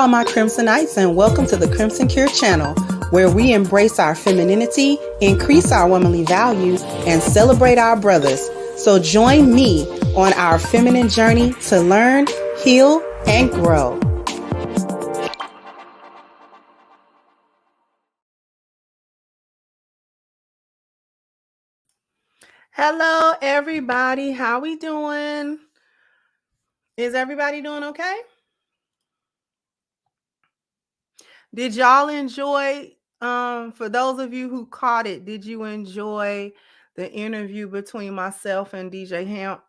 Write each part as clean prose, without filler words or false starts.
all my Crimsonites, and welcome to the Crimson Cure channel, where we embrace our femininity, increase our womanly value, and celebrate our brothers. So join me on our feminine journey to learn, heal, and grow. Hello, everybody. How we doing? Is everybody doing okay? Did y'all enjoy, for those of you who caught it, did you enjoy the interview between myself and DJ Hamp?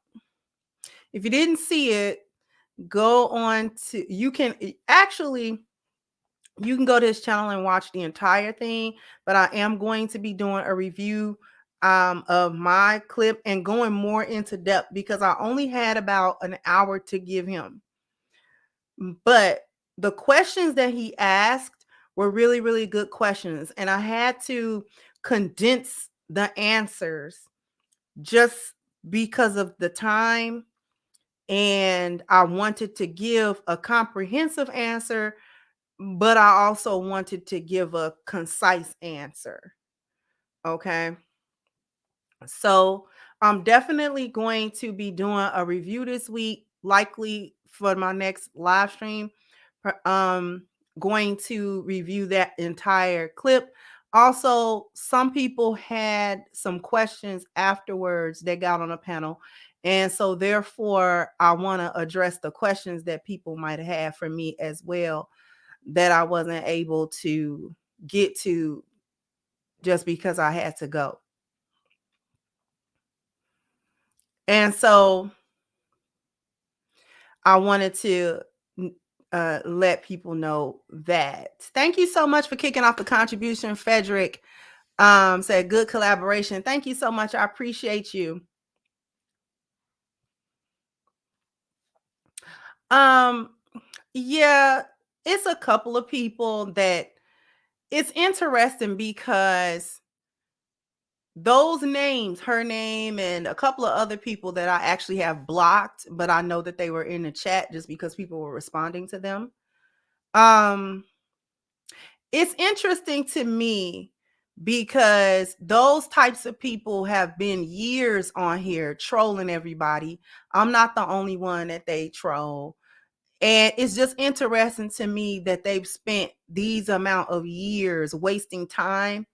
If you didn't see it, go on to, you can go to his channel and watch the entire thing, but I am going to be doing a review of my clip and going more into depth because I only had about an hour to give him. But the questions that he asked were really, really good questions. And I had to condense the answers just because of the time. And I wanted to give a comprehensive answer, but I also wanted to give a concise answer. Okay. So I'm definitely going to be doing a review this week, likely for my next live stream. Going to review that entire clip. Also, some people had some questions afterwards that got on a panel. And so therefore, I want to address the questions that people might have for me as well that I wasn't able to get to just because I had to go. And so I wanted to let people know that. Thank you so much for kicking off the contribution. Frederick said good collaboration. Thank you so much. I appreciate you. Yeah, it's a couple of people that it's interesting because those names, her name and a couple of other people that I actually have blocked, but I know that they were in the chat just because people were responding to them. It's interesting to me because those types of people have been years on here trolling everybody. I'm not the only one that they troll. And it's just interesting to me that they've spent these amount of years wasting time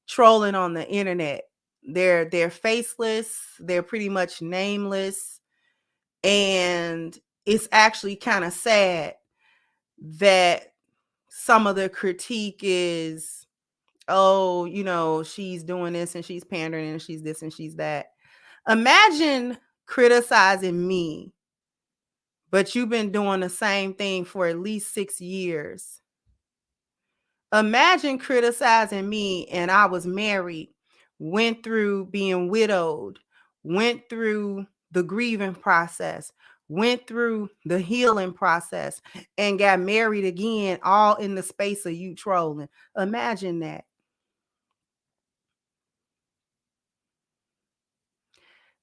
trolling on the internet. They're faceless, they're pretty much nameless, and it's actually kind of sad that some of the critique is, oh, you know, she's doing this and she's pandering and she's this and she's that. Imagine criticizing me, but you've been doing the same thing for at least 6 years. Imagine criticizing me and I was married, went through being widowed, went through the grieving process, went through the healing process, and got married again, all in the space of you trolling. Imagine that.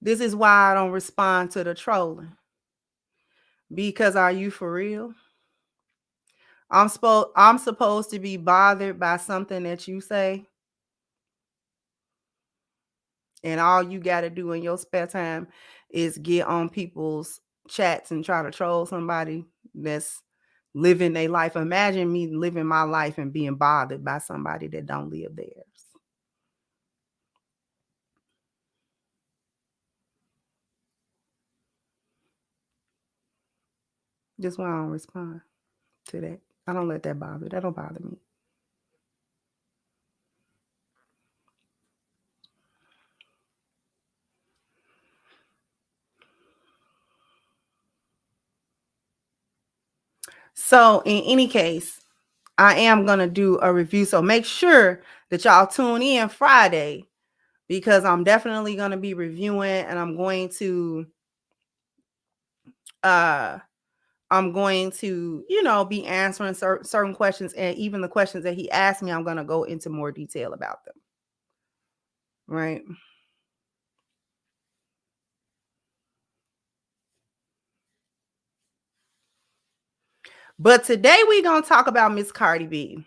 This is why I don't respond to the trolling. Because are you for real? I'm supposed to be bothered by something that you say. And all you got to do in your spare time is get on people's chats and try to troll somebody that's living their life. Imagine me living my life and being bothered by somebody that don't live theirs. That's why I don't respond to that. I don't let that bother. That don't bother me. So in any case, I am going to do a review. So make sure that y'all tune in Friday because I'm definitely going to be reviewing and I'm going to, you know, be answering certain questions, and even the questions that he asked me, I'm going to go into more detail about them. Right. But today we're going to talk about Miss Cardi B.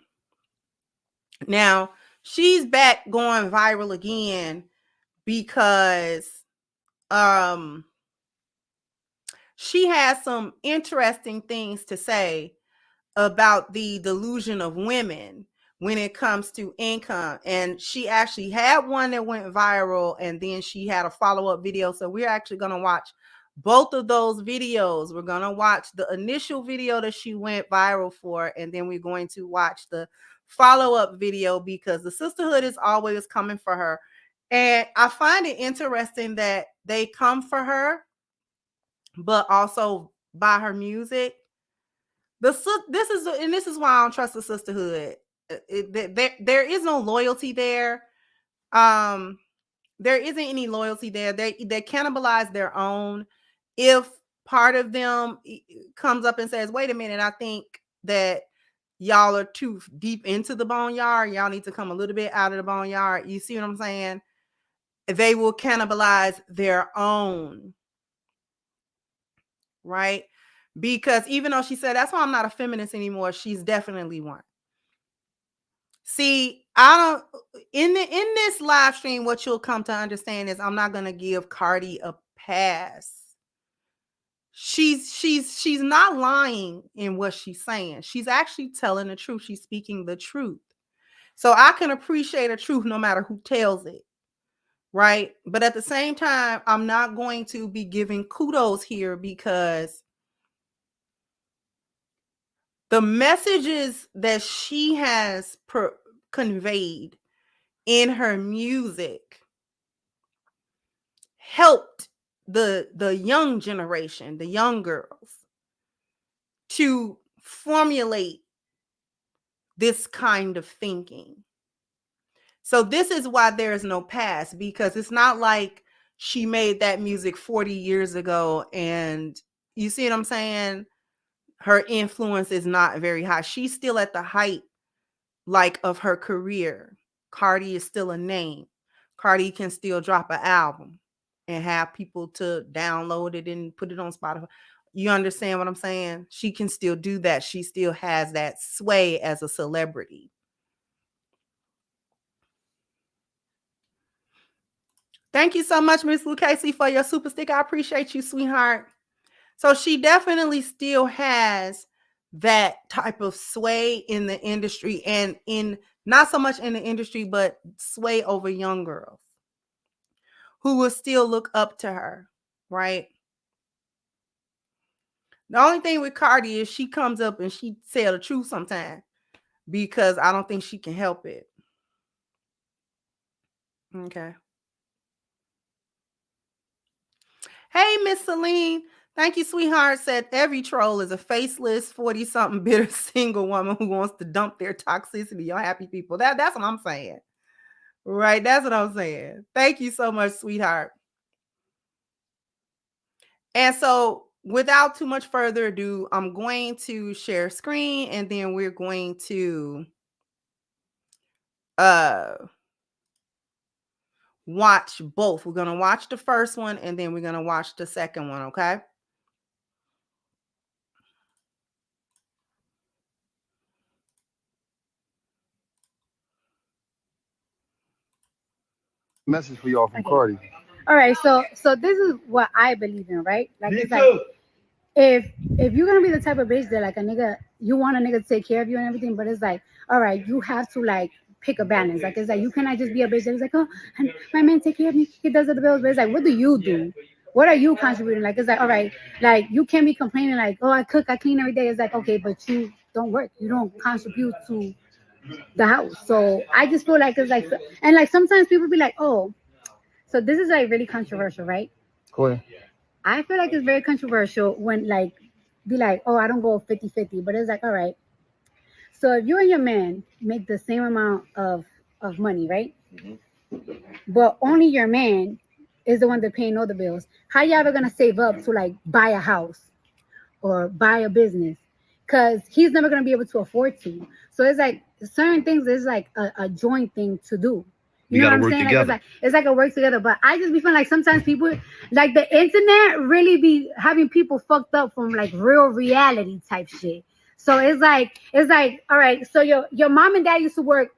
Now, she's back going viral again because she has some interesting things to say about the delusion of women when it comes to income. And she actually had one that went viral, and then she had a follow-up video. So we're actually going to watch both of those videos. We're going to watch the initial video that she went viral for, and then we're going to watch the follow-up video because the sisterhood is always coming for her. And I find it interesting that they come for her, but also buy her music. This is why I don't trust the sisterhood. There is no loyalty there. There isn't any loyalty there. They cannibalize their own. If part of them comes up and says, "Wait a minute, I think that y'all are too deep into the boneyard. Y'all need to come a little bit out of the boneyard." You see what I'm saying? They will cannibalize their own, right? Because even though she said, "That's why I'm not a feminist anymore," she's definitely one. See, in this live stream, what you'll come to understand is I'm not going to give Cardi a pass. She's not lying in what she's saying. She's actually telling the truth. She's speaking the truth. So I can appreciate a truth no matter who tells it, right? But at the same time, I'm not going to be giving kudos here because the messages that she has conveyed in her music helped the young generation, the young girls, to formulate this kind of thinking. So this is why there is no past, because it's not like she made that music 40 years ago and you see what I'm saying? Her influence is not very high. She's still at the height of her career. Cardi is still a name. Cardi can still drop an album and have people to download it and put it on Spotify. You understand what I'm saying? She can still do that. She still has that sway as a celebrity. Thank you so much, Miss Lucasey, for your super stick. I appreciate you, sweetheart. So she definitely still has that type of sway in the industry, and in not so much in the industry, but sway over young girls who will still look up to her, right? The only thing with Cardi is she comes up and she tell the truth sometimes because I don't think she can help it. Okay. Hey, Miss Celine. Thank you, sweetheart. Said every troll is a faceless 40-something bitter single woman who wants to dump their toxicity on happy people. That's what I'm saying. Right? That's what I'm saying. Thank you so much, sweetheart. And so without too much further ado, I'm going to share screen and then we're going to watch both. We're going to watch the first one and then we're going to watch the second one, okay? Message for y'all from Cardi. All right, so this is what I believe in, right? Like it's like if you're gonna be the type of bitch that like a nigga, you want a nigga to take care of you and everything, but it's like, all right, you have to like pick a balance. Like it's like you cannot just be a bitch that's like, oh, my man take care of me, he does the bills, but it's like, what do you do? What are you contributing? Like it's like, all right, like you can't be complaining like, oh, I cook, I clean every day. It's like, okay, but you don't work, you don't contribute to the house. So I just feel like it's like, and like sometimes people be like, oh. So this is like really controversial, right? Cool. I feel like it's very controversial when like be like, oh, I don't go 50-50, but it's like, all right. So if you and your man make the same amount of money, right? Mm-hmm. But only your man is the one that paying all the bills. How you ever gonna save up to like buy a house or buy a business? Because he's never gonna be able to afford to. So it's like certain things is like a joint thing to do. You know what I'm saying? Like it's like a work together. But I just be feeling like sometimes people, like the internet really be having people fucked up from like real reality type shit. So it's like, all right. So your mom and dad used to work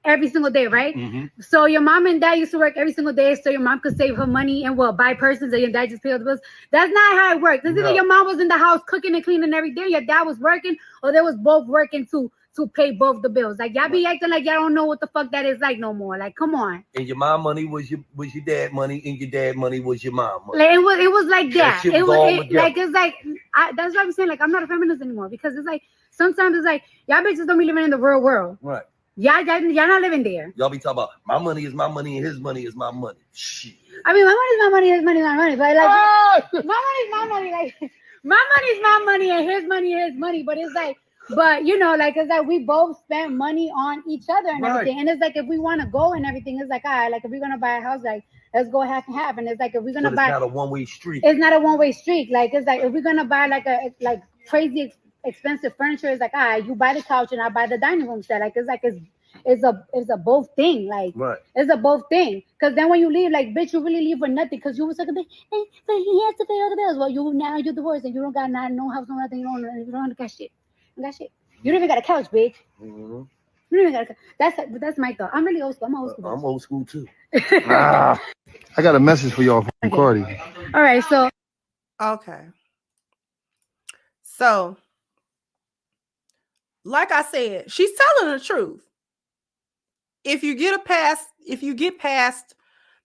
every single day, right? Mm-hmm. So your mom and dad used to work every single day, so your mom could save her money and buy persons, and your dad just pay all the bills. That's not how it works. It's either your mom was in the house cooking and cleaning every day, your dad was working, or they was both working to pay both the bills. Like y'all be acting like y'all don't know what the fuck that is like no more. Like, come on. And your mom money was your dad money, and your dad money was your mom money. Like, it was like that. That shit was all together. Like it's like that's what I'm saying. Like, I'm not a feminist anymore, because it's like sometimes it's like y'all bitches don't be living in the real world. Right. Y'all not living there. Y'all be talking about my money is my money and his money is my money. Shit. I mean, my money is my money, his money is my money. But like, my money is my money. Like, my money is my money and his money is his money. But it's like, but you know, like, it's like we both spend money on each other and everything. And it's like, if we want to go and everything, it's like, all right, like if we're gonna buy a house, like let's go half and half. And it's like, if we're gonna buy, it's not a one-way street. It's not a one-way street. Like, it's like if we're gonna buy like crazy expensive furniture, it's like, all right, you buy the couch and I buy the dining room set. Like, it's a both thing. Like, it's a both thing. Because then when you leave, like, bitch, you really leave for nothing. Because you was like, hey, but he has to pay all the bills. Well, you're divorced and you don't got no house, no nothing. You don't got shit. You got shit. You don't even got a couch, bitch. Mm-hmm. You don't even got a couch. That's my thought. I'm really old school. I'm old school. I'm old school too. I got a message for y'all from Cardi. All right, so. Okay. So, like I said, she's telling the truth. If you get past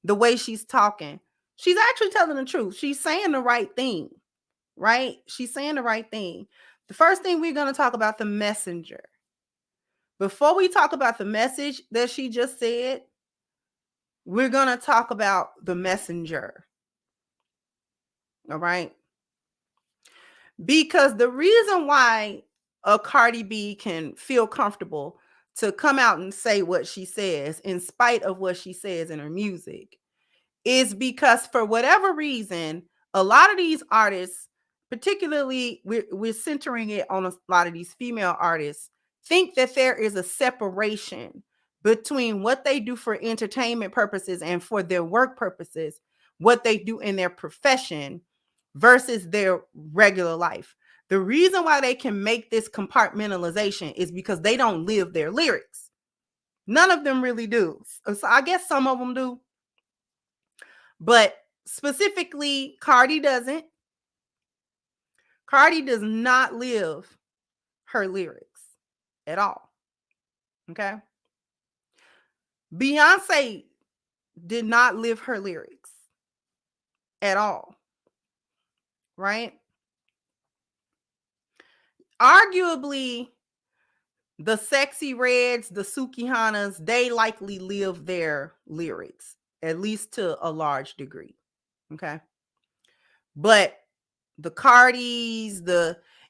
the way she's talking, she's actually telling the truth. She's saying the right thing, right? She's saying the right thing. The first thing we're going to talk about, the messenger. Before we talk about the message that she just said, we're going to talk about the messenger. All right? Because the reason why a Cardi B can feel comfortable to come out and say what she says in spite of what she says in her music is because, for whatever reason, a lot of these artists, particularly we're centering it on a lot of these female artists, think that there is a separation between what they do for entertainment purposes and for their work purposes, what they do in their profession versus their regular life. The reason why they can make this compartmentalization is because they don't live their lyrics. None of them really do. So I guess some of them do. But specifically, Cardi doesn't. Cardi does not live her lyrics at all. Okay? Beyonce did not live her lyrics at all. Right? Arguably, the Sexy Reds, the Sukihanas, they likely live their lyrics, at least to a large degree. Okay. But the Cardis,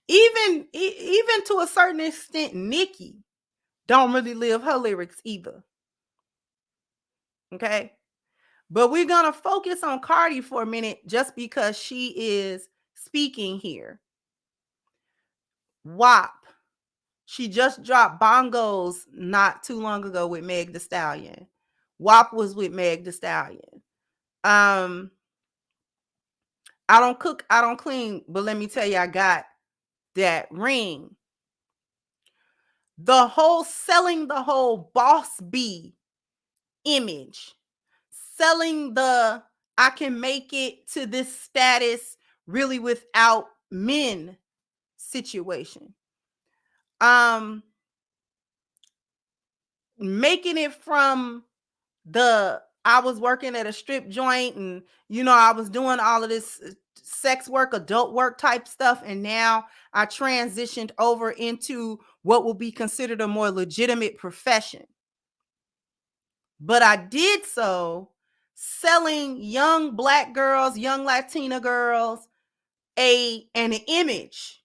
even to a certain extent, Nicki don't really live her lyrics either. Okay. But we're going to focus on Cardi for a minute just because she is speaking here. WAP. She just dropped Bongos not too long ago with Meg Thee Stallion. WAP was with Meg Thee Stallion. I don't cook, I don't clean, but let me tell you, I got that ring. Selling the whole boss B image, selling the I can make it to this status really without men situation. Making it from I was working at a strip joint and, I was doing all of this sex work, adult work type stuff. And now I transitioned over into what will be considered a more legitimate profession. But I did so selling young Black girls, young Latina girls, an image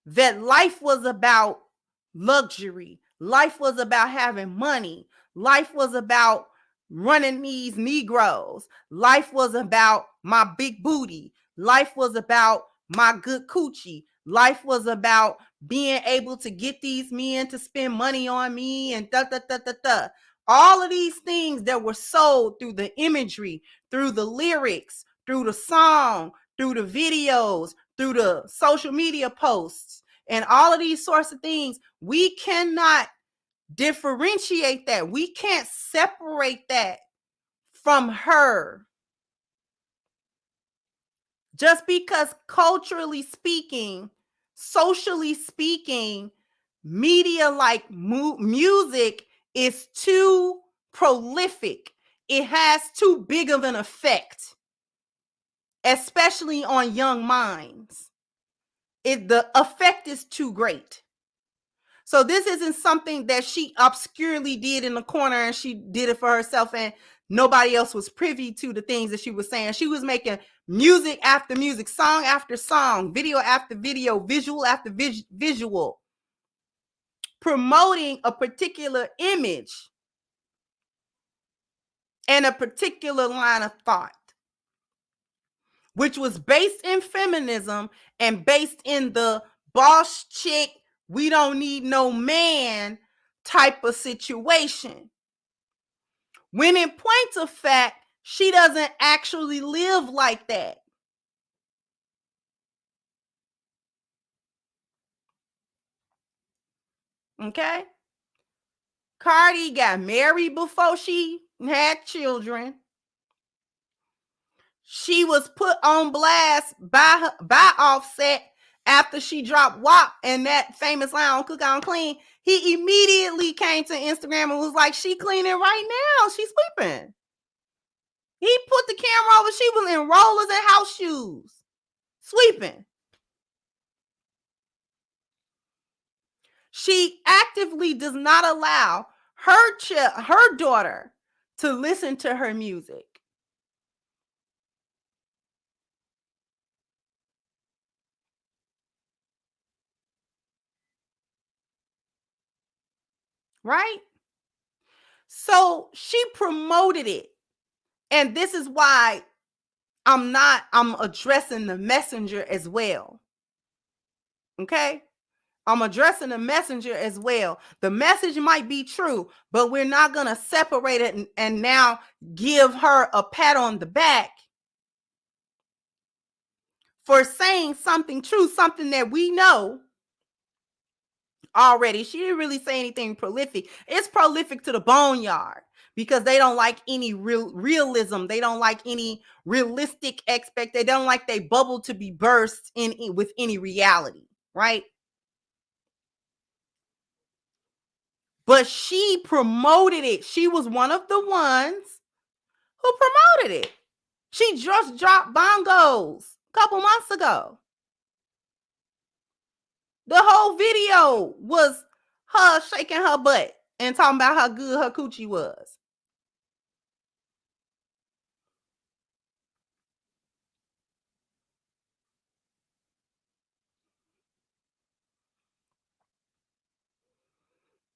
that life was about luxury. Life was about having money. Life was about running these Negroes. Life was about my big booty. Life was about my good coochie. Life was about being able to get these men to spend money on me and all of these things that were sold through the imagery, through the lyrics, through the song, through the videos, through the social media posts and all of these sorts of things, we cannot differentiate that. We can't separate that from her. Just because culturally speaking, socially speaking, media like music is too prolific. It has too big of an effect, especially on young minds. The effect is too great. So this isn't something that she obscurely did in the corner and she did it for herself and nobody else was privy to the things that she was saying. She was making music after music, song after song, video after video, visual after visual, promoting a particular image and a particular line of thought, which was based in feminism and based in the boss chick, we don't need no man type of situation. When in point of fact, she doesn't actually live like that. Okay? Cardi got married before she had children. She was put on blast by Offset after she dropped WAP and that famous line on Cook On Clean. He immediately came to Instagram and was like, she cleaning right now. She's sleeping. He put the camera over. She was in rollers and house shoes, sweeping. She actively does not allow her daughter to listen to her music. Right? So she promoted it. And this is why I'm addressing the messenger as well. Okay? I'm addressing the messenger as well. The message might be true, but we're not going to separate it and now give her a pat on the back for saying something true, something that we know already. She didn't really say anything prolific. It's prolific to the boneyard because they don't like any realism. They don't like any realistic they don't like their bubble to be burst with any reality, right? But she promoted it. She was one of the ones who promoted it. She just dropped Bongos a couple months ago. The whole video was her shaking her butt and talking about how good her coochie was.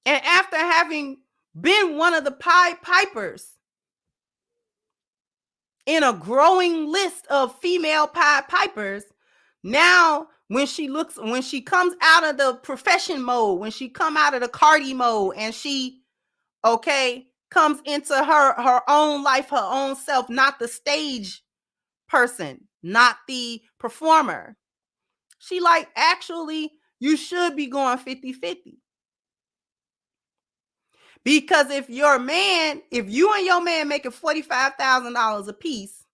And after having been one of the Pied Pipers in a growing list of female Pied Pipers, now when she comes out of the profession mode, when she come out of the Cardi mode and she, comes into her own life, her own self, not the stage person, not the performer. She like, actually, you should be going 50-50. Because if you and your man making $45,000 a piece,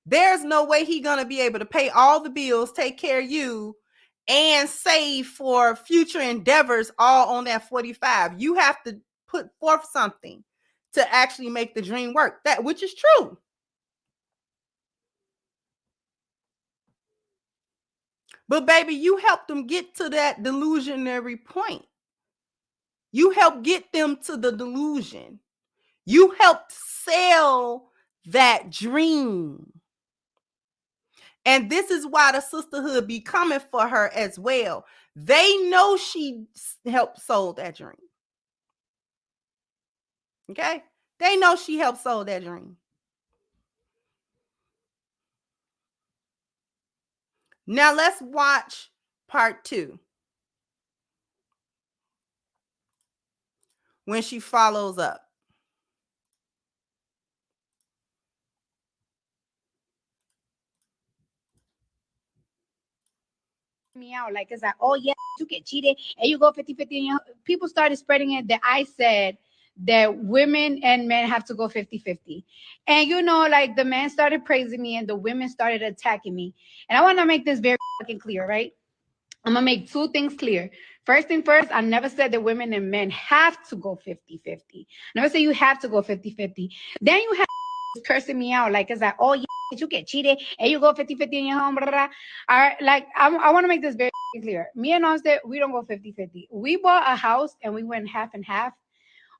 there's no way he's going to be able to pay all the bills, take care of you, and save for future endeavors all on that 45. You have to put forth something to actually make the dream work. Which is true. But baby, you helped them get to that delusionary point. You helped get them to the delusion. You helped sell that dream. And this is why the sisterhood be coming for her as well. They know she helped sold that dream. Okay? They know she helped sold that dream. Now let's watch part 2. When she follows up. me out. Like, it's like, oh yeah, you get cheated and you go 50-50. And people started spreading it that I said that women and men have to go 50-50. And like the men started praising me and the women started attacking me. And I want to make this very fucking clear, right? I'm gonna make two things clear. First thing first, I never said that women and men have to go 50-50. I never said you have to go 50-50. Then you have cursing me out like, it's like, oh yeah, you get cheated and you go 50-50 in your home. Blah, blah, blah. All right, like I want to make this very clear. Me and Austin, we don't go 50-50. We bought a house and we went half and half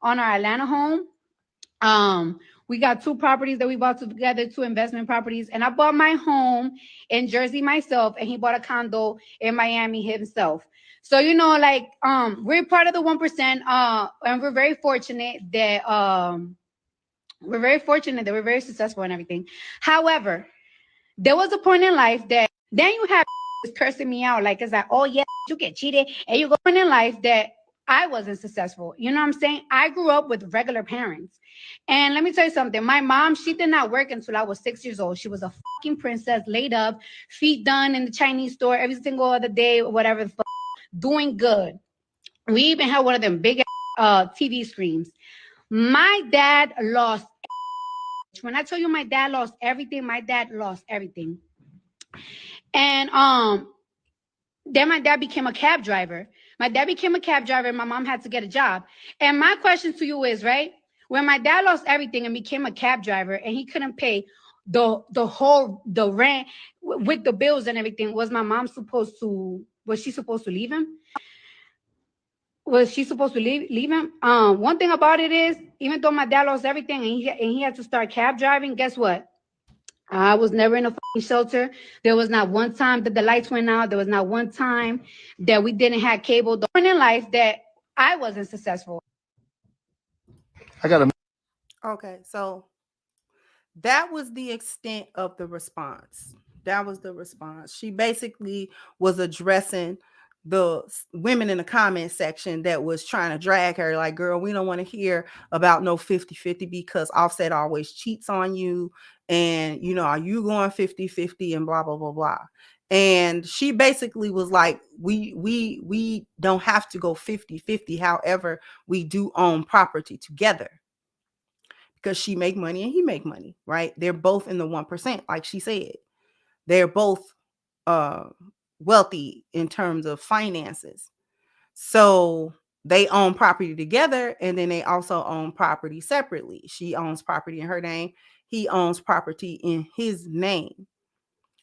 on our Atlanta home. We got two properties that we bought together, two investment properties, and I bought my home in Jersey myself, and he bought a condo in Miami himself. So like we're part of the 1%, and we're very fortunate that we're very successful and everything. However, there was a point in life that then you have cursing me out like, it's like, oh yeah, you get cheated and you go in life that I wasn't successful. You know what I'm saying? I grew up with regular parents. And let me tell you something. My mom, she did not work until I was 6 years old. She was a fucking princess, laid up, feet done in the Chinese store every single other day, whatever the fuck, doing good. We even had one of them big TV screens. My dad lost. When I tell you my dad lost everything, my dad lost everything. And then my dad became a cab driver. My dad became a cab driver and my mom had to get a job. And my question to you is, right, when my dad lost everything and became a cab driver and he couldn't pay the rent with the bills and everything, was she supposed to leave him? Was she supposed to leave him? One thing about it is, even though my dad lost everything and he had to start cab driving, guess what? I was never in a fucking shelter. There was not one time that the lights went out. There was not one time that we didn't have cable. The point in life that I wasn't successful. Okay, so that was the extent of the response. That was the response. She basically was addressing the women in the comment section that was trying to drag her like, girl, we don't want to hear about no 50-50 because Offset always cheats on you. And, are you going 50-50 and blah, blah, blah, blah. And she basically was like, we don't have to go 50-50. However, we do own property together. Because she make money and he make money, right? They're both in the 1%, like she said. They're both wealthy in terms of finances. So they own property together, and then they also own property separately. She owns property in her name. He owns property in his name,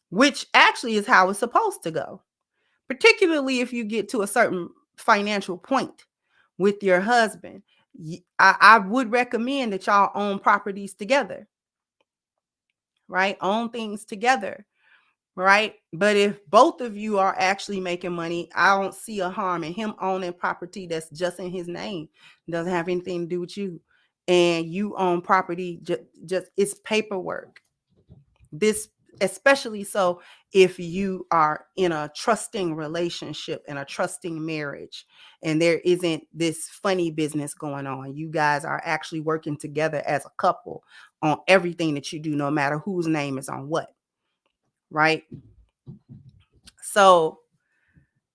which actually is how it's supposed to go, particularly if you get to a certain financial point with your husband. I would recommend that y'all own properties together, right? Own things together, right? But if both of you are actually making money, I don't see a harm in him owning property that's just in his name. It doesn't have anything to do with you. And you own property, just it's paperwork. This especially so if you are in a trusting relationship and a trusting marriage and there isn't this funny business going on. You guys are actually working together as a couple on everything that you do, no matter whose name is on what, right? So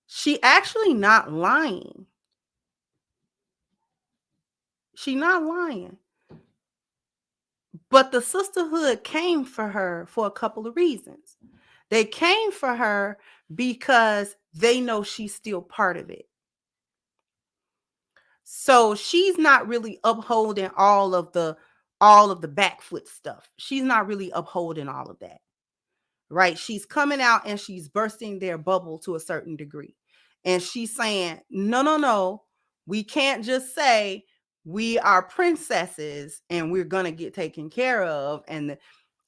she actually not lying. She not lying. But the sisterhood came for her for a couple of reasons. They came for her because they know she's still part of it. So she's not really upholding all of the back foot stuff. She's not really upholding all of that. Right? She's coming out and she's bursting their bubble to a certain degree. And she's saying, no, we can't just say we are princesses and we're going to get taken care of. And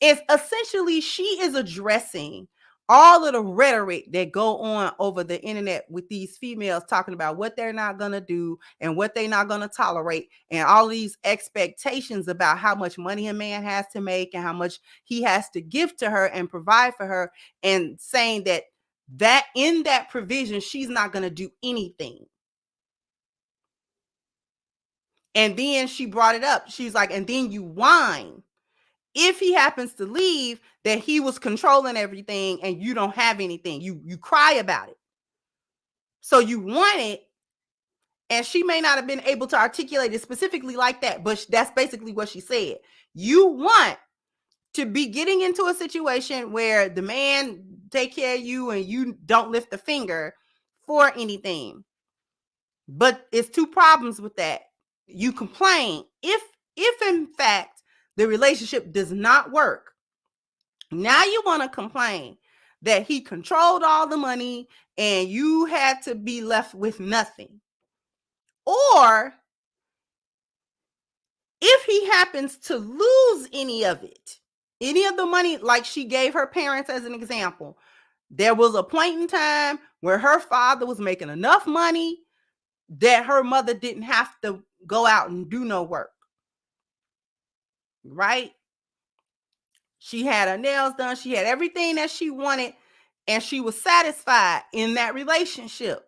it's essentially, she is addressing all of the rhetoric that go on over the internet with these females talking about what they're not going to do and what they're not going to tolerate, and all these expectations about how much money a man has to make and how much he has to give to her and provide for her, and saying that in that provision, she's not going to do anything. And then she brought it up. She's like, and then you whine if he happens to leave, that he was controlling everything and you don't have anything. You cry about it. So you want it, and she may not have been able to articulate it specifically like that, but that's basically what she said. You want to be getting into a situation where the man take care of you and you don't lift a finger for anything. But it's two problems with that. You complain if in fact the relationship does not work. Now you want to complain that he controlled all the money and you had to be left with nothing. Or if he happens to lose any of it, any of the money, like she gave her parents as an example, there was a point in time where her father was making enough money that her mother didn't have to go out and do no work. Right? She had her nails done. She had everything that she wanted, and she was satisfied in that relationship.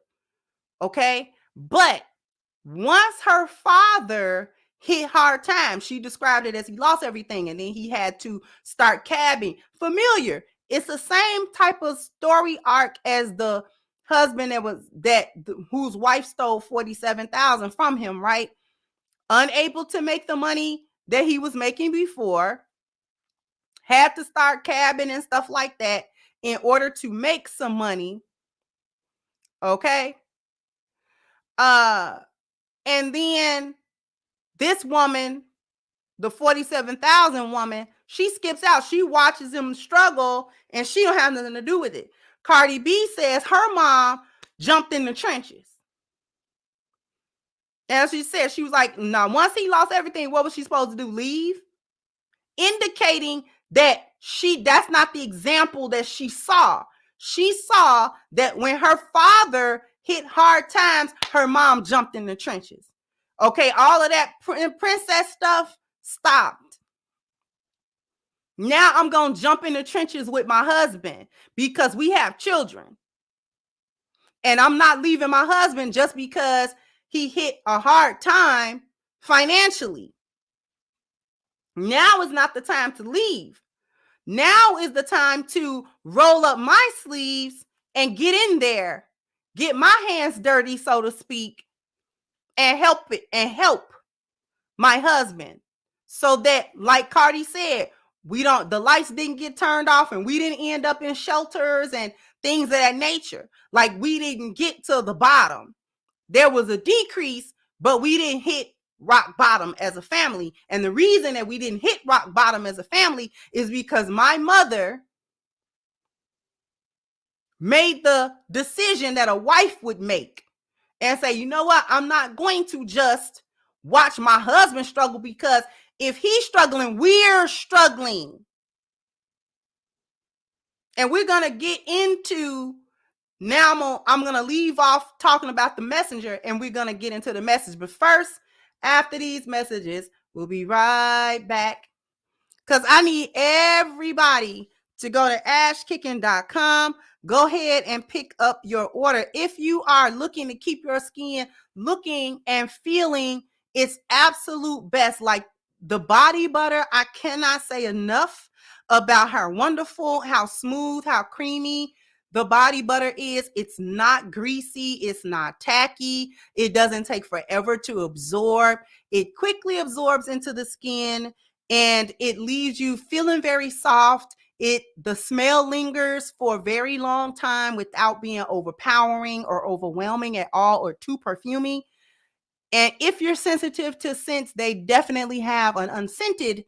Okay? But once her father hit hard times, she described it as he lost everything, and then he had to start cabbing. Familiar. It's the same type of story arc as the husband whose wife stole $47,000 from him, right? Unable to make the money that he was making before, had to start cabbing and stuff like that in order to make some money. Okay. And then this woman, the 47,000 woman, she skips out. She watches him struggle and she don't have nothing to do with it. Cardi B says her mom jumped in the trenches. And she said, she was like, no, once he lost everything, what was she supposed to do? Leave? Indicating that that's not the example that she saw. She saw that when her father hit hard times, her mom jumped in the trenches. Okay, all of that princess stuff stopped. Now I'm going to jump in the trenches with my husband because we have children. And I'm not leaving my husband just because he hit a hard time financially. Now is not the time to leave. Now is the time to roll up my sleeves and get in there, get my hands dirty, so to speak, and help my husband. So that, like Cardi said, the lights didn't get turned off and we didn't end up in shelters and things of that nature. Like we didn't get to the bottom. There was a decrease, but we didn't hit rock bottom as a family. And the reason that we didn't hit rock bottom as a family is because my mother made the decision that a wife would make and say, you know what? I'm not going to just watch my husband struggle, because if he's struggling, we're struggling. And we're going to get into, now I'm going to leave off talking about the messenger and we're going to get into the message. But first, after these messages, we'll be right back, because I need everybody to go to ashkicking.com. Go ahead and pick up your order. If you are looking to keep your skin looking and feeling its absolute best, like the body butter, I cannot say enough about how wonderful, how smooth, how creamy the body butter is. It's not greasy. It's not tacky. It doesn't take forever to absorb. It quickly absorbs into the skin and it leaves you feeling very soft. The smell lingers for a very long time without being overpowering or overwhelming at all or too perfumey. And if you're sensitive to scents, they definitely have an unscented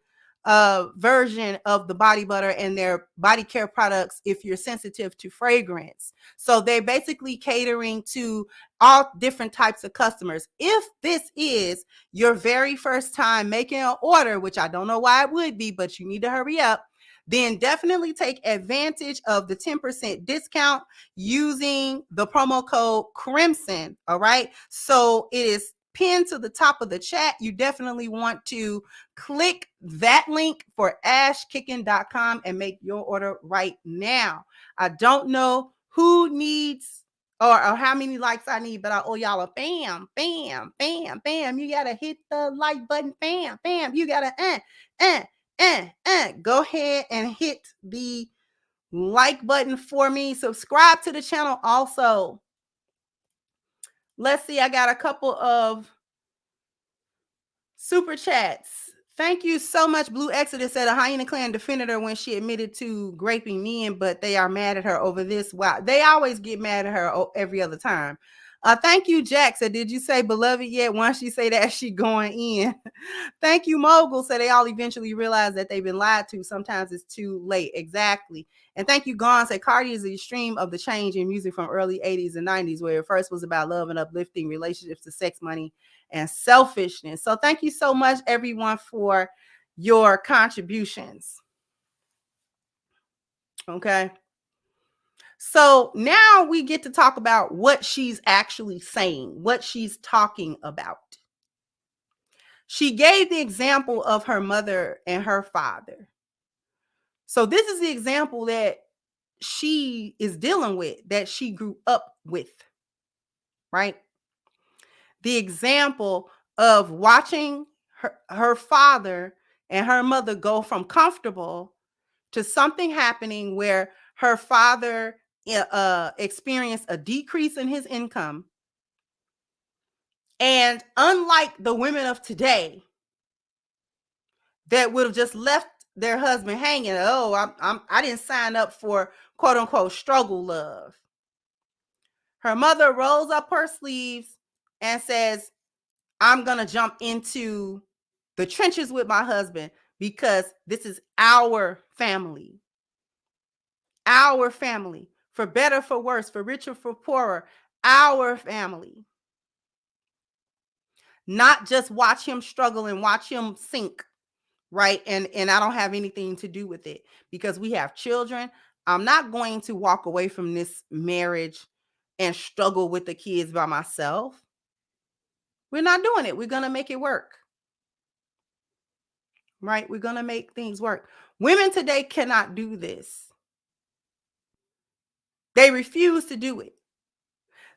version of the body butter and their body care products if you're sensitive to fragrance. So they're basically catering to all different types of customers. If this is your very first time making an order, which I don't know why it would be, but you need to hurry up, then definitely take advantage of the 10% discount using the promo code Crimson. All right. So it is pinned to the top of the chat. You definitely want to click that link for ashkicking.com and make your order right now. I don't know who needs or how many likes I need, but I owe y'all a bam, bam, bam, bam. You got to hit the like button. Bam, bam. You got to go ahead and hit the like button for me. Subscribe to the channel also. Let's see. I got a couple of super chats. Thank you so much. Blue Exodus said a hyena clan defended her when she admitted to raping men, but they are mad at her over this. Wow. They always get mad at her every other time. Thank you, Jack. Said, did you say beloved yet? Once she say that, she going in. Thank you, Mogul. Said they all eventually realize that they've been lied to. Sometimes it's too late. Exactly. And thank you, Gon. Said Cardi is the extreme of the change in music from early 80s and 90s, where it first was about love and uplifting relationships to sex, money, and selfishness. So thank you so much, everyone, for your contributions. Okay. So now we get to talk about what she's actually saying, what she's talking about. She gave the example of her mother and her father. So this is the example that she is dealing with, that she grew up with, right? The example of watching her father and her mother go from comfortable to something happening where her father experienced a decrease in his income. And unlike the women of today that would have just left their husband hanging, I didn't sign up for quote unquote struggle love. Her mother rolls up her sleeves and says, I'm going to jump into the trenches with my husband because this is our family. Our family. For better, for worse, for richer, for poorer. Our family. Not just watch him struggle and watch him sink, right? And I don't have anything to do with it because we have children. I'm not going to walk away from this marriage and struggle with the kids by myself. We're not doing it. We're going to make it work. Right? We're going to make things work. Women today cannot do this. They refuse to do it.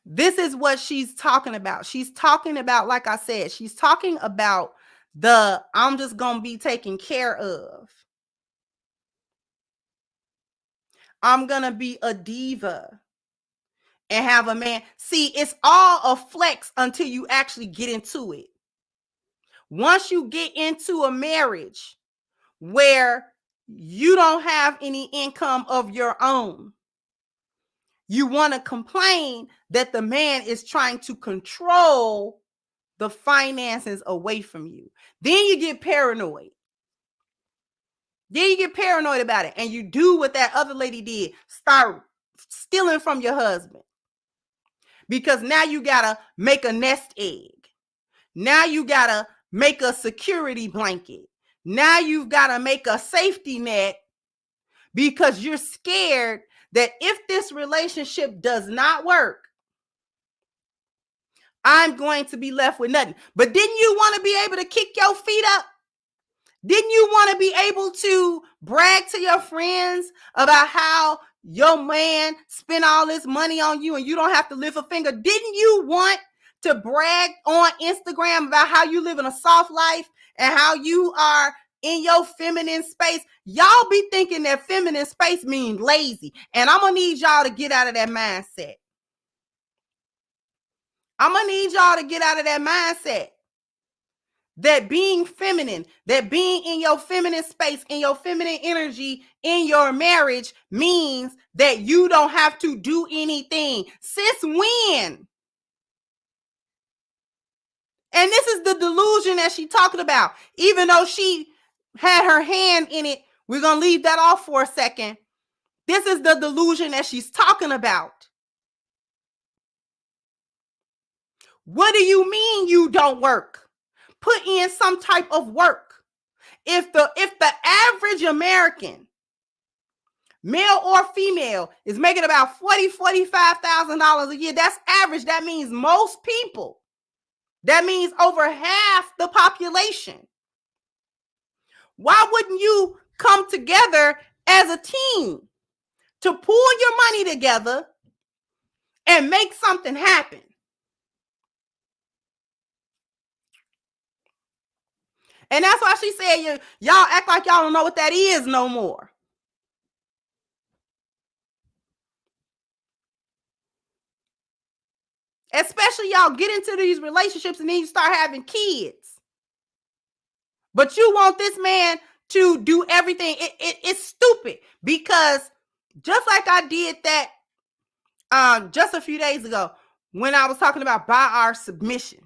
This is what she's talking about. She's talking about, like I said, she's talking about I'm just going to be taken care of. I'm going to be a diva and have a man. See, it's all a flex until you actually get into it. Once you get into a marriage where you don't have any income of your own, you want to complain that the man is trying to control the finances away from you. Then you get paranoid. Then you get paranoid about it. And you do what that other lady did. Start stealing from your husband. Because now you got to make a nest egg. Now you got to make a security blanket. Now you've got to make a safety net because you're scared that if this relationship does not work, I'm going to be left with nothing. But didn't you want to be able to kick your feet up? Didn't you want to be able to brag to your friends about how your man spent all this money on you and you don't have to lift a finger? Didn't you want to brag on Instagram about how you live in a soft life and how you are in your feminine space? Y'all be thinking that feminine space means lazy. And I'm going to need y'all to get out of that mindset. I'm going to need y'all to get out of that mindset. That being feminine, that being in your feminine space, in your feminine energy, in your marriage means that you don't have to do anything. Sis, when? And this is the delusion that she talking about. Even though she had her hand in it, we're going to leave that off for a second. This is the delusion that she's talking about. What do you mean you don't work? Put in some type of work. If the average American, male or female, is making about $45,000 a year, that's average. That means most people. That means over half the population. Why wouldn't you come together as a team to pool your money together and make something happen? And that's why she said, y'all act like y'all don't know what that is no more. Especially y'all get into these relationships and then you start having kids. But you want this man to do everything. It's stupid, because just like I did that just a few days ago when I was talking about by our submission.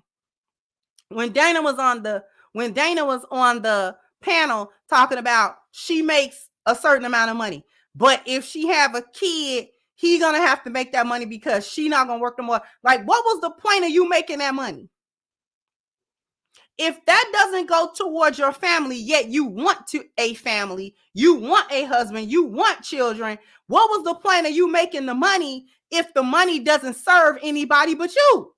When Dana was on the panel talking about she makes a certain amount of money, but if she have a kid, he gonna have to make that money because she not gonna work no more. Like, what was the point of you making that money? If that doesn't go towards your family, yet you want a family, you want a husband, you want children, what was the point of you making the money if the money doesn't serve anybody but you?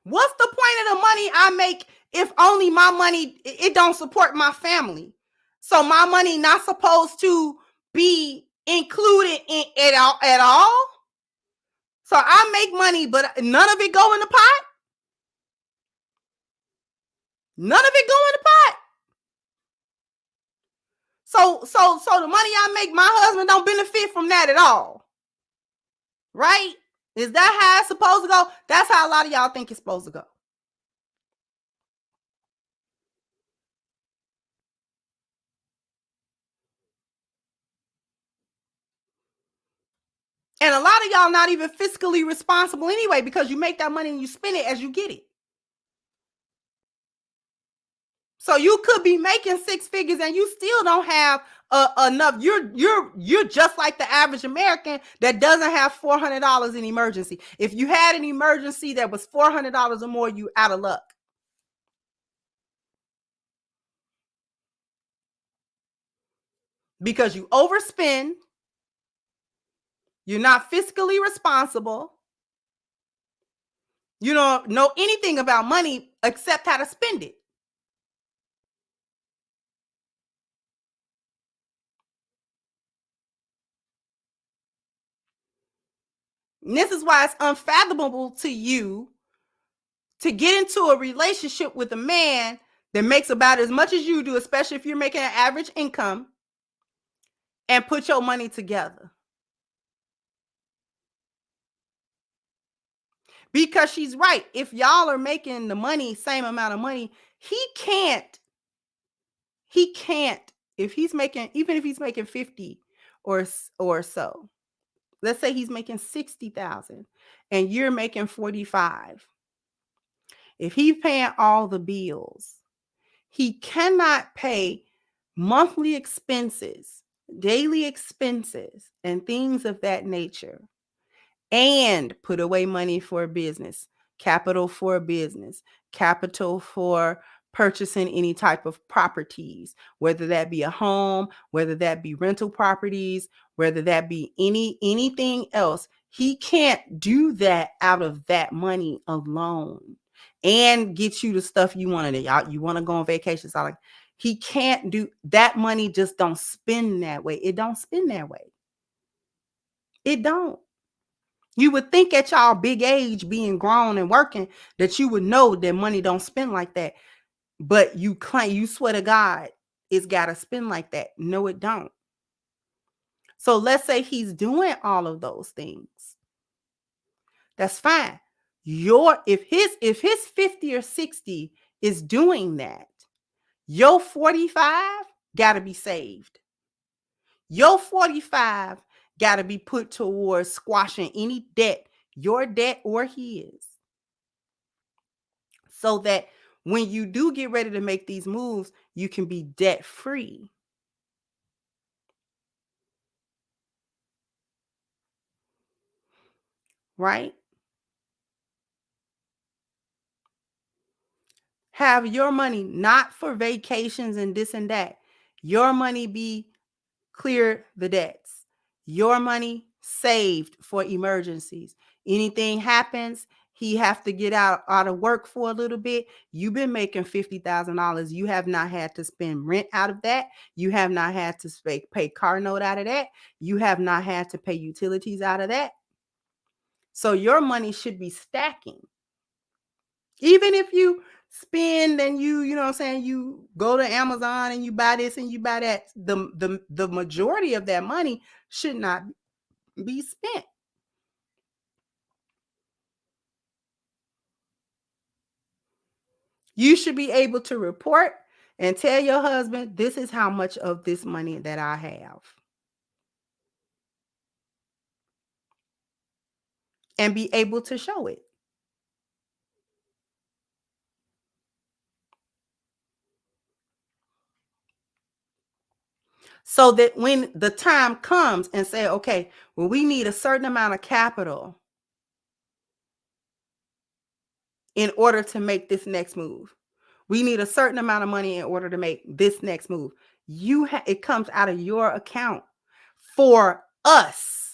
What's the point of the money I make if only my money, it don't support my family? So my money not supposed to be included in it at all? So I make money, but none of it go in the pot? None of it go in the pot. So the money I make, my husband don't benefit from that at all. Right? Is that how it's supposed to go? That's how a lot of y'all think it's supposed to go. And a lot of y'all not even fiscally responsible anyway, because you make that money and you spend it as you get it. So you could be making 6 figures and you still don't have enough. You're just like the average American that doesn't have $400 in emergency. If you had an emergency that was $400 or more, you out of luck. Because you overspend. You're not fiscally responsible. You don't know anything about money except how to spend it. And this is why it's unfathomable to you to get into a relationship with a man that makes about as much as you do, especially if you're making an average income, and put your money together. Because she's right. If y'all are making the money, same amount of money, he can't, if he's making, even if he's making 50 or so, let's say he's making 60,000 and you're making 45. If he's paying all the bills, he cannot pay monthly expenses, daily expenses, and things of that nature, and put away money for a business, capital for a business, capital for purchasing any type of properties, whether that be a home, whether that be rental properties, whether that be anything else. He can't do that out of that money alone and get you the stuff you wanted. You want to go on vacations. He can't do that. Money just don't spend that way. It don't spend that way. It don't. You would think at y'all big age, being grown and working, that you would know that money don't spend like that. But you swear to God, it's got to spend like that. No, it don't. So let's say he's doing all of those things. That's fine. If his 50 or 60 is doing that, your 45 got to be saved. Your 45 got to be put towards squashing any debt, your debt or his, so that when you do get ready to make these moves, you can be debt free. Right? Have your money not for vacations and this and that. Your money be clear the debts. Your money saved for emergencies. Anything happens, he have to get out of work for a little bit. You've been making $50,000. You have not had to spend rent out of that. You have not had to pay car note out of that. You have not had to pay utilities out of that. So your money should be stacking. Even if you spend and you know what I'm saying, you go to Amazon and you buy this and you buy that, the majority of that money should not be spent. You should be able to report and tell your husband, this is how much of this money that I have. And be able to show it. So that when the time comes and say, okay, well, we need a certain amount of capital in order to make this next move. We need a certain amount of money in order to make this next move. It comes out of your account for us.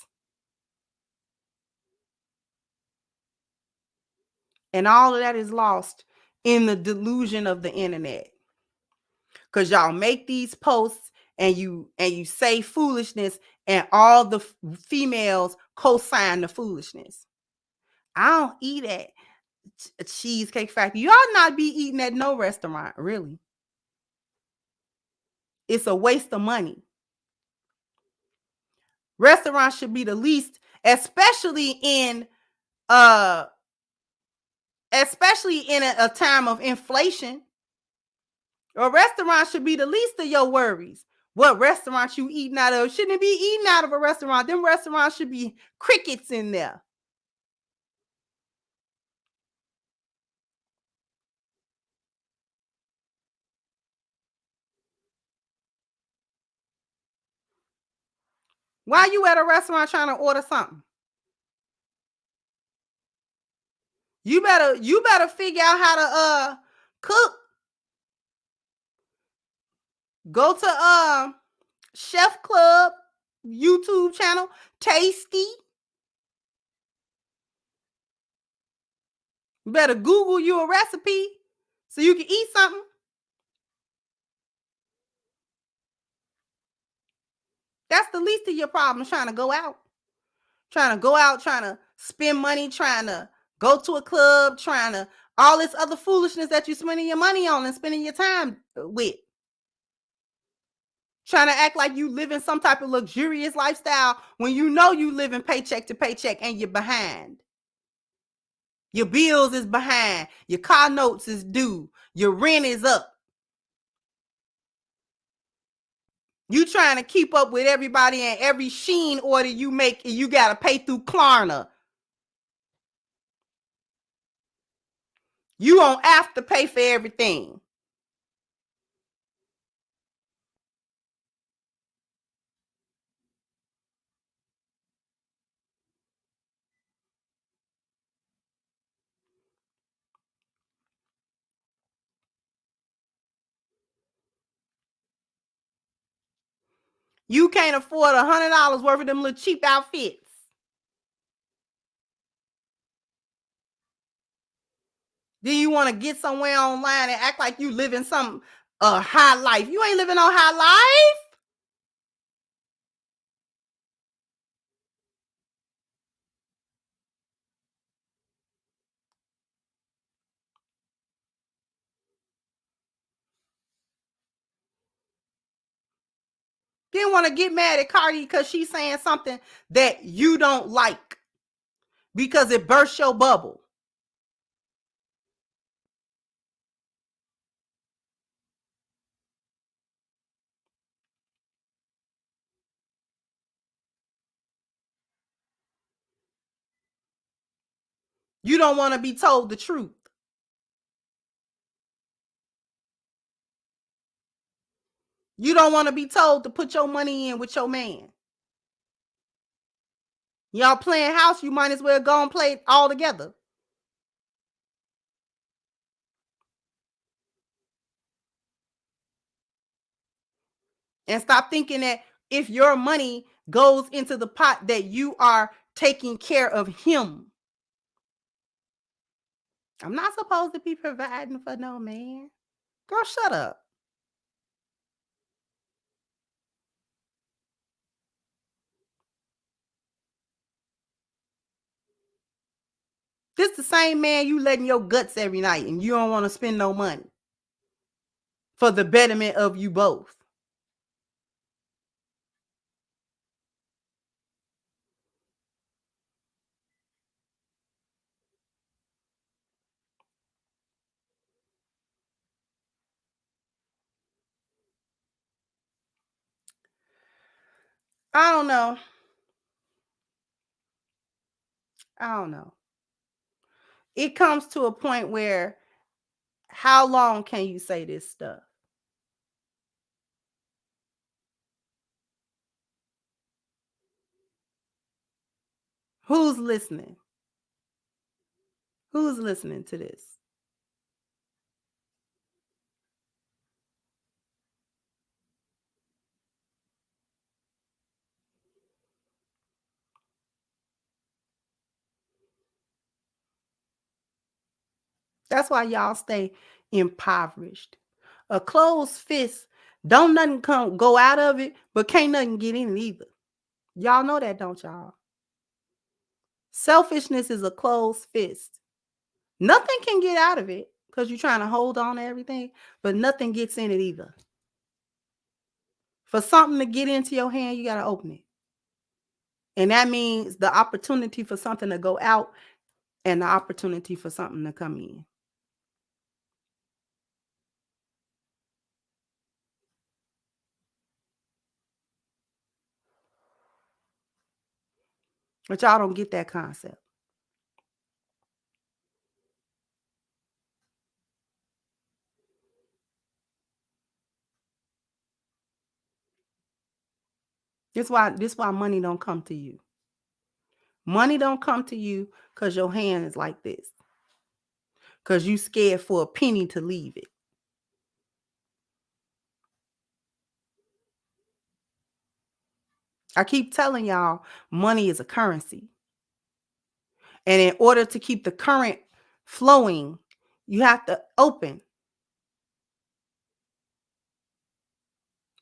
And all of that is lost in the delusion of the internet. Because y'all make these posts and you say foolishness, and all the females co-sign the foolishness. I don't eat at a Cheesecake Factory. Y'all not be eating at no restaurant, really. It's a waste of money. Restaurants should be the least, especially in a time of inflation. A restaurant should be the least of your worries. What restaurant you eating out of? Shouldn't be eating out of a restaurant. Them restaurants should be crickets in there. Why you at a restaurant trying to order something? You better figure out how to cook. Go to Chef Club YouTube channel, Tasty. You better Google you a recipe so you can eat something. That's the least of your problems, trying to go out. Trying to spend money, trying to go to a club, trying to all this other foolishness that you're spending your money on and spending your time with. Trying to act like you live in some type of luxurious lifestyle when you know you living paycheck to paycheck and you're behind. Your bills is behind. Your car notes is due. Your rent is up. You trying to keep up with everybody, and every Shein order you make, you got to pay through Klarna. You don't have to pay for everything. You can't afford $100 worth of them little cheap outfits. Then you want to get somewhere online and act like you living some high life. You ain't living no high life. Didn't want to get mad at Cardi because she's saying something that you don't like because it bursts your bubble. You don't want to be told the truth. You don't want to be told to put your money in with your man. Y'all playing house, you might as well go and play it all together. And stop thinking that if your money goes into the pot that you are taking care of him. I'm not supposed to be providing for no man. Girl, shut up. This the same man you letting your guts every night and you don't want to spend no money for the betterment of you both. I don't know. I don't know. It comes to a point where how long can you say this stuff? Who's listening? Who's listening to this? That's why y'all stay impoverished. A closed fist, don't nothing go out of it, but can't nothing get in it either. Y'all know that, don't y'all? Selfishness is a closed fist. Nothing can get out of it because you're trying to hold on to everything, but nothing gets in it either. For something to get into your hand, you got to open it. And that means the opportunity for something to go out and the opportunity for something to come in. But y'all don't get that concept. This why money don't come to you. Money don't come to you because your hand is like this. Because you scared for a penny to leave it. I keep telling y'all, money is a currency. And in order to keep the current flowing, you have to open.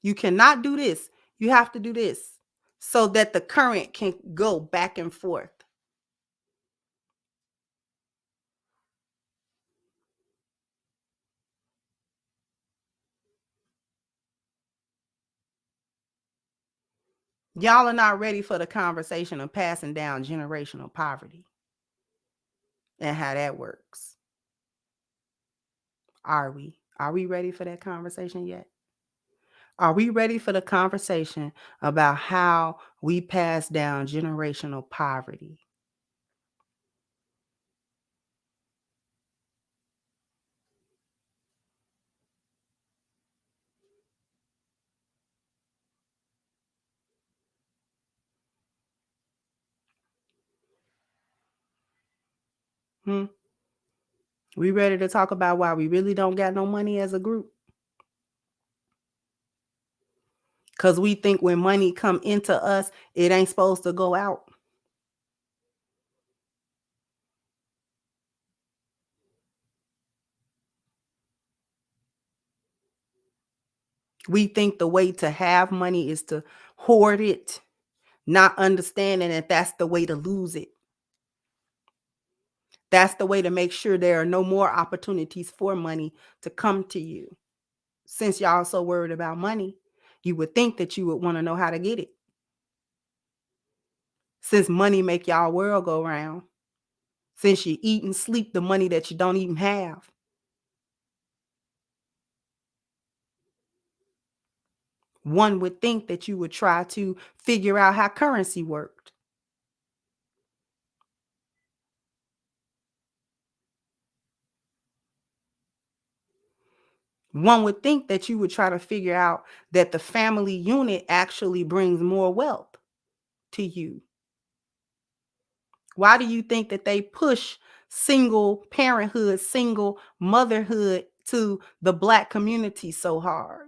You cannot do this. You have to do this so that the current can go back and forth. Y'all are not ready for the conversation of passing down generational poverty and how that works. Are we? Are we ready for that conversation yet? Are we ready for the conversation about how we pass down generational poverty? We ready to talk about why we really don't got no money as a group? Because we think when money come into us, it ain't supposed to go out. We think the way to have money is to hoard it, not understanding that that's the way to lose it. That's the way to make sure there are no more opportunities for money to come to you. Since y'all so worried about money, you would think that you would want to know how to get it. Since money make y'all world go round. Since you eat and sleep the money that you don't even have. One would think that you would try to figure out how currency worked. One would think that you would try to figure out that the family unit actually brings more wealth to you. Why do you think that they push single parenthood, single motherhood to the Black community so hard?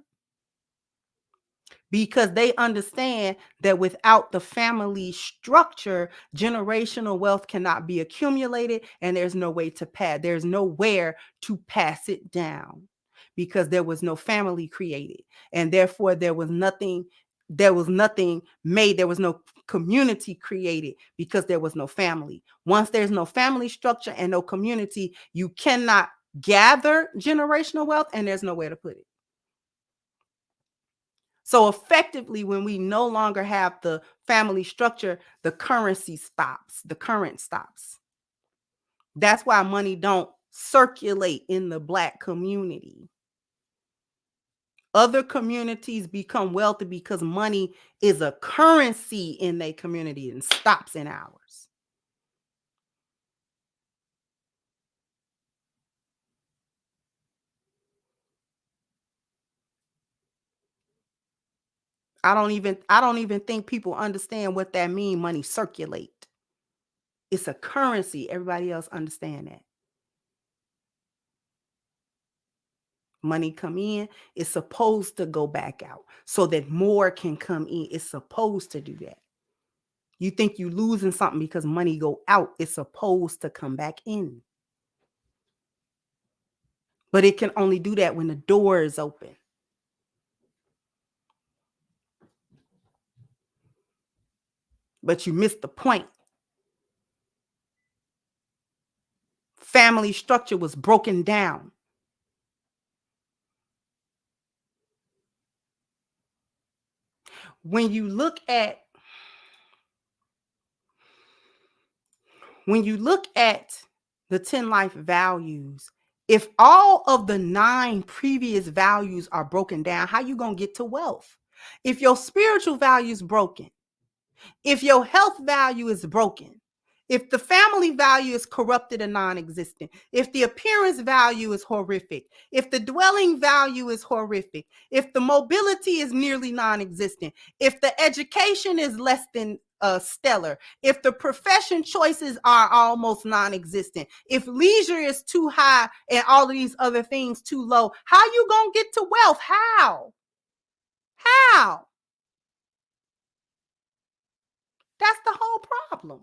Because they understand that without the family structure, generational wealth cannot be accumulated, and there's no way to pass. There's nowhere to pass it down because there was no family created, and therefore there was nothing made. There was no community created because there was no family. Once there's no family structure and no community, you cannot gather generational wealth, and there's nowhere to put it. So effectively, when we no longer have the family structure, the currency stops, the current stops. That's why money don't circulate in the Black community. Other communities become wealthy because money is a currency in their community and stops in ours. I don't even think people understand what that means. Money circulate. It's a currency. Everybody else understand that. Money come in, it's supposed to go back out so that more can come in. It's supposed to do that. You think you losing something because money go out. It's supposed to come back in. But it can only do that when the door is open. But you missed the point. Family structure was broken down. When you look at the 10 life values, if all of the 9 previous values are broken down, how you going to get to wealth? If your spiritual value is broken, if your health value is broken, if the family value is corrupted and non-existent, if the appearance value is horrific, if the dwelling value is horrific, if the mobility is nearly non-existent, if the education is less than stellar, if the profession choices are almost non-existent, if leisure is too high and all of these other things too low, how you gonna get to wealth? How? That's the whole problem.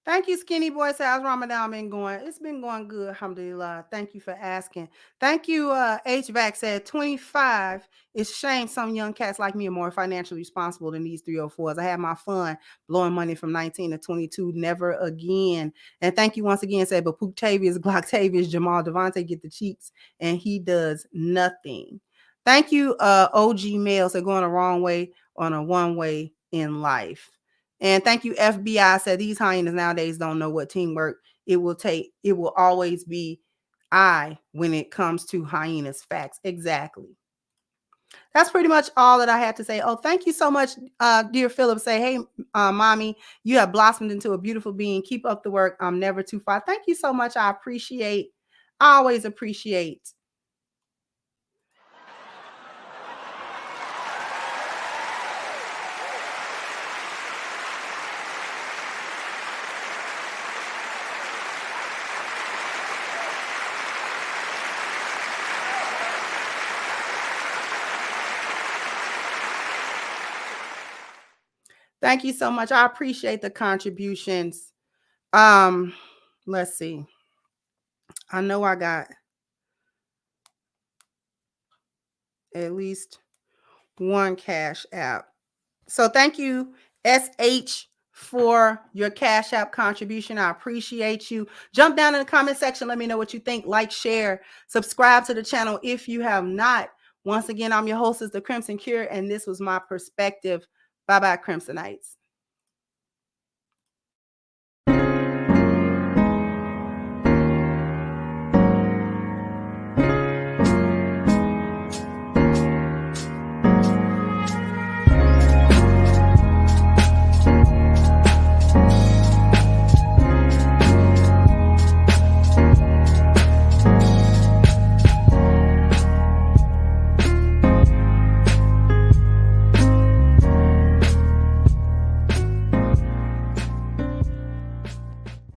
Thank you, Skinny Boy. How's Ramadan been going? It's been going good, alhamdulillah. Thank you for asking. Thank you, HVAC said 25. It's shame some young cats like me are more financially responsible than these 304s. I had my fun blowing money from 19 to 22. Never again. And thank you once again, said, but Pooktavius, Glocktavius, Jamal Devontae get the cheeks, and he does nothing. Thank you, OG Males. They're going the wrong way on a one-way in life. And thank you, FBI said these hyenas nowadays don't know what teamwork it will take. It will always be I when it comes to hyenas. Facts. Exactly. That's pretty much all that I had to say. Oh, thank you so much, dear Philip. Say, hey, mommy, you have blossomed into a beautiful being. Keep up the work. I'm never too far. Thank you so much. I always appreciate. Thank you so much. I appreciate the contributions. Let's see. I know I got at least one Cash App. So thank you, SH, for your Cash App contribution. I appreciate you. Jump down in the comment section. Let me know what you think. Like, share, subscribe to the channel if you have not. Once again, I'm your hostess, The Crimson Cure, and this was my perspective. Bye-bye, Crimsonites.